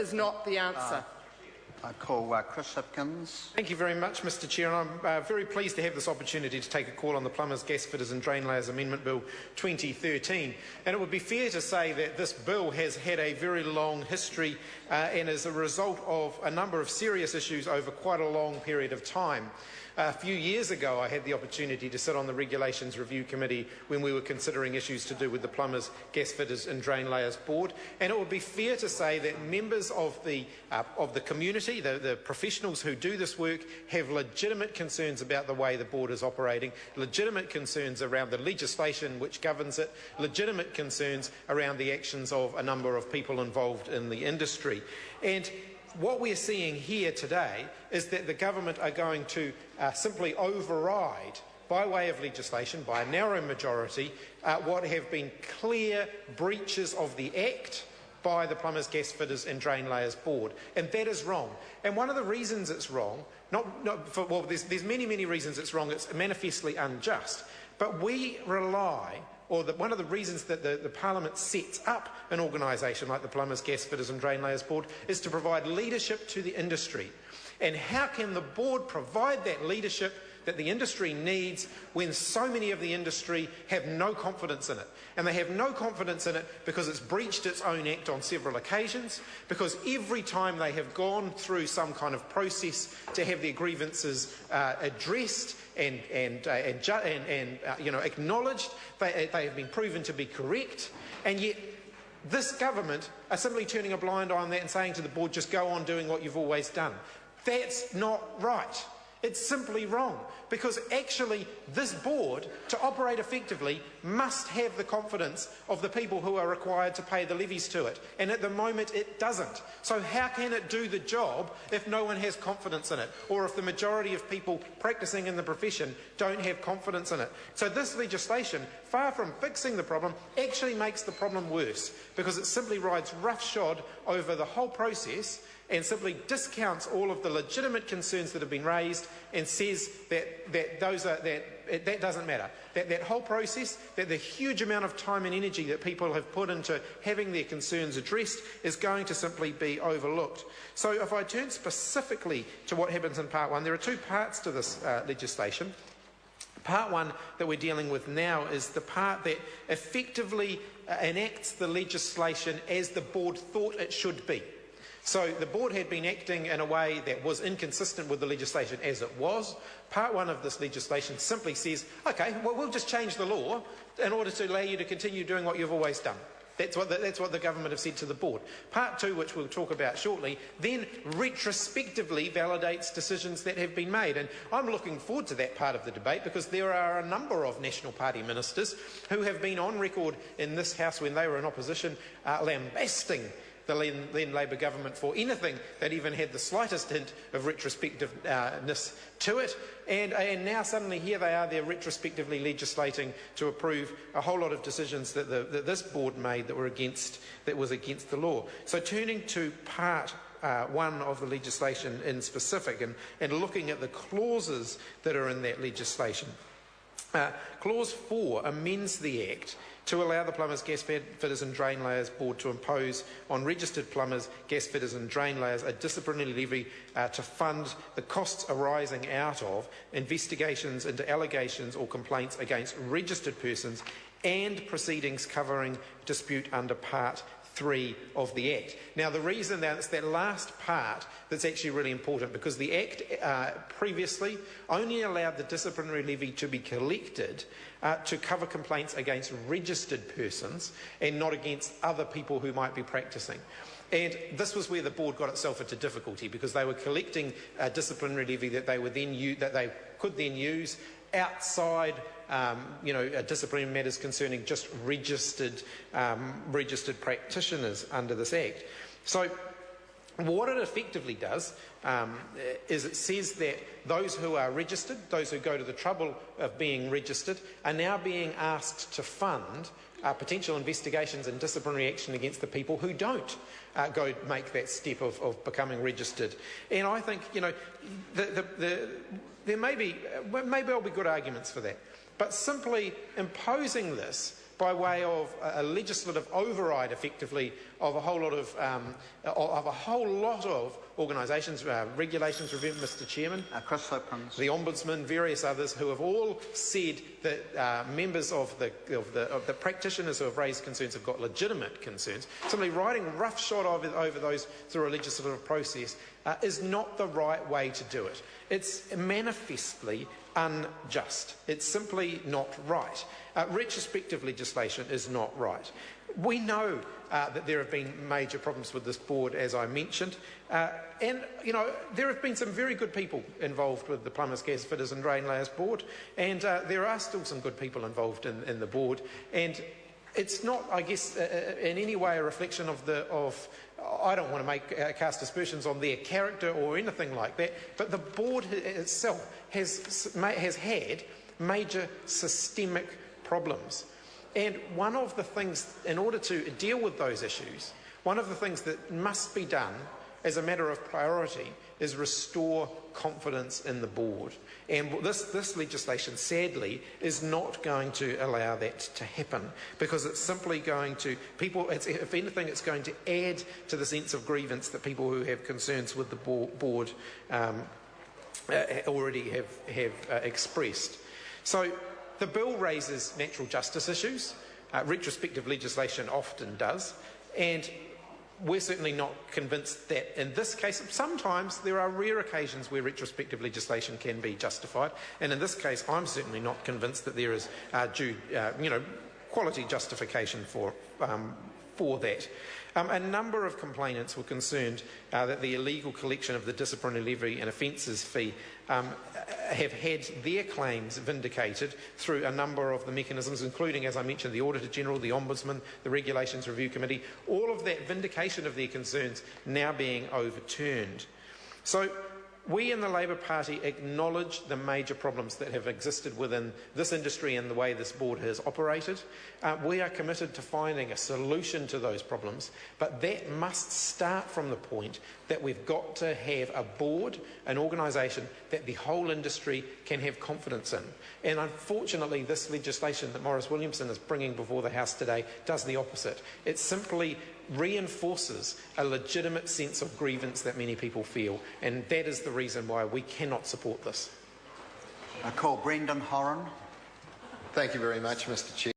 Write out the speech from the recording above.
is not the answer. I call Chris Hipkins. Thank you very much, Mr Chair. And I'm very pleased to have this opportunity to take a call on the Plumbers, Gasfitters and Drainlayers Amendment Bill 2013. And it would be fair to say that this bill has had a very long history and is a result of a number of serious issues over quite a long period of time. A few years ago, I had the opportunity to sit on the Regulations Review Committee when we were considering issues to do with the Plumbers, Gasfitters and Drainlayers Board, and it would be fair to say that members of the community, the professionals who do this work, have legitimate concerns about the way the board is operating, legitimate concerns around the legislation which governs it, legitimate concerns around the actions of a number of people involved in the industry. And what we're seeing here today is that the government are going to simply override, by way of legislation, by a narrow majority, what have been clear breaches of the Act by the Plumbers, Gasfitters and Drainlayers Board. And that is wrong. And one of the reasons it's wrong, there's many reasons it's wrong, it's manifestly unjust, but we rely, one of the reasons that the Parliament sets up an organisation like the Plumbers, Gasfitters and Drainlayers Board is to provide leadership to the industry. And how can the board provide that leadership that the industry needs when so many of the industry have no confidence in it? And they have no confidence in it because it's breached its own act on several occasions, because every time they have gone through some kind of process to have their grievances addressed and acknowledged, they have been proven to be correct, and yet this government are simply turning a blind eye on that and saying to the board, just go on doing what you've always done. That's not right. It's simply wrong, because actually this board, to operate effectively, must have the confidence of the people who are required to pay the levies to it, and at the moment it doesn't. So how can it do the job if no one has confidence in it, or if the majority of people practising in the profession don't have confidence in it? So this legislation, far from fixing the problem, actually makes the problem worse, because it simply rides roughshod over the whole process and simply discounts all of the legitimate concerns that have been raised and says that doesn't matter. That whole process, that the huge amount of time and energy that people have put into having their concerns addressed is going to simply be overlooked. So if I turn specifically to what happens in Part 1, there are two parts to this legislation. Part 1 that we're dealing with now is the part that effectively enacts the legislation as the board thought it should be. So the board had been acting in a way that was inconsistent with the legislation as it was. Part 1 of this legislation simply says, okay, well, we'll just change the law in order to allow you to continue doing what you've always done. That's what the government have said to the board. Part 2, which we'll talk about shortly, then retrospectively validates decisions that have been made. And I'm looking forward to that part of the debate, because there are a number of National Party ministers who have been on record in this House when they were in opposition lambasting the then Labor government for anything that even had the slightest hint of retrospectiveness to it, and now suddenly here they are, they're retrospectively legislating to approve a whole lot of decisions that this board made that was against the law. So turning to Part 1 of the legislation in specific and looking at the clauses that are in that legislation. Clause 4 amends the Act to allow the Plumbers, Gasfitters and Drainlayers Board to impose on registered plumbers, gasfitters and drainlayers a disciplinary levy to fund the costs arising out of investigations into allegations or complaints against registered persons and proceedings covering dispute under Part 3 of the Act. Now, the reason that it's that last part that's actually really important, because the Act previously only allowed the disciplinary levy to be collected to cover complaints against registered persons and not against other people who might be practising. And this was where the board got itself into difficulty, because they were collecting a disciplinary levy that they could then use outside disciplinary matters concerning just registered practitioners under this Act. So what it effectively does is it says that those who are registered, those who go to the trouble of being registered, are now being asked to fund potential investigations and disciplinary action against the people who don't go make that step of becoming registered. And I think, there may well be good arguments for that, but simply imposing this by way of a legislative override, effectively, of a whole lot of organisations, regulations review, Mr. Chairman, Chris Hopkins, the Ombudsman, various others who have all said that members of the practitioners who have raised concerns have got legitimate concerns. Simply writing roughshod over those through a legislative process is not the right way to do it. It's manifestly unjust. It's simply not right. Retrospective legislation is not right. We know that there have been major problems with this board, as I mentioned, and there have been some very good people involved with the Plumbers, Gasfitters and Drainlayers board, and there are still some good people involved in the board, and it's not, I guess, in any way a reflection of I don't want to cast aspersions on their character or anything like that, but the board itself has had major systemic problems. And one of the things, in order to deal with those issues, one of the things that must be done as a matter of priority is restore confidence in the board. And this legislation, sadly, is not going to allow that to happen, because it's simply going to, if anything, it's going to add to the sense of grievance that people who have concerns with the board already have expressed. So the bill raises natural justice issues. Retrospective legislation often does, and we're certainly not convinced that in this case, sometimes there are rare occasions where retrospective legislation can be justified, and in this case I'm certainly not convinced that there is due quality justification for that. A number of complainants were concerned that the illegal collection of the disciplinary levy and offences fee have had their claims vindicated through a number of the mechanisms, including, as I mentioned, the Auditor General, the Ombudsman, the Regulations Review Committee, all of that vindication of their concerns now being overturned. So we in the Labour Party acknowledge the major problems that have existed within this industry and the way this board has operated. We are committed to finding a solution to those problems, but that must start from the point that we've got to have a board, an organisation that the whole industry can have confidence in. And unfortunately, this legislation that Maurice Williamson is bringing before the House today does the opposite. It simply reinforces a legitimate sense of grievance that many people feel, and that is the reason why we cannot support this. I call Brendan Horan. Thank you very much, Mr. Chair.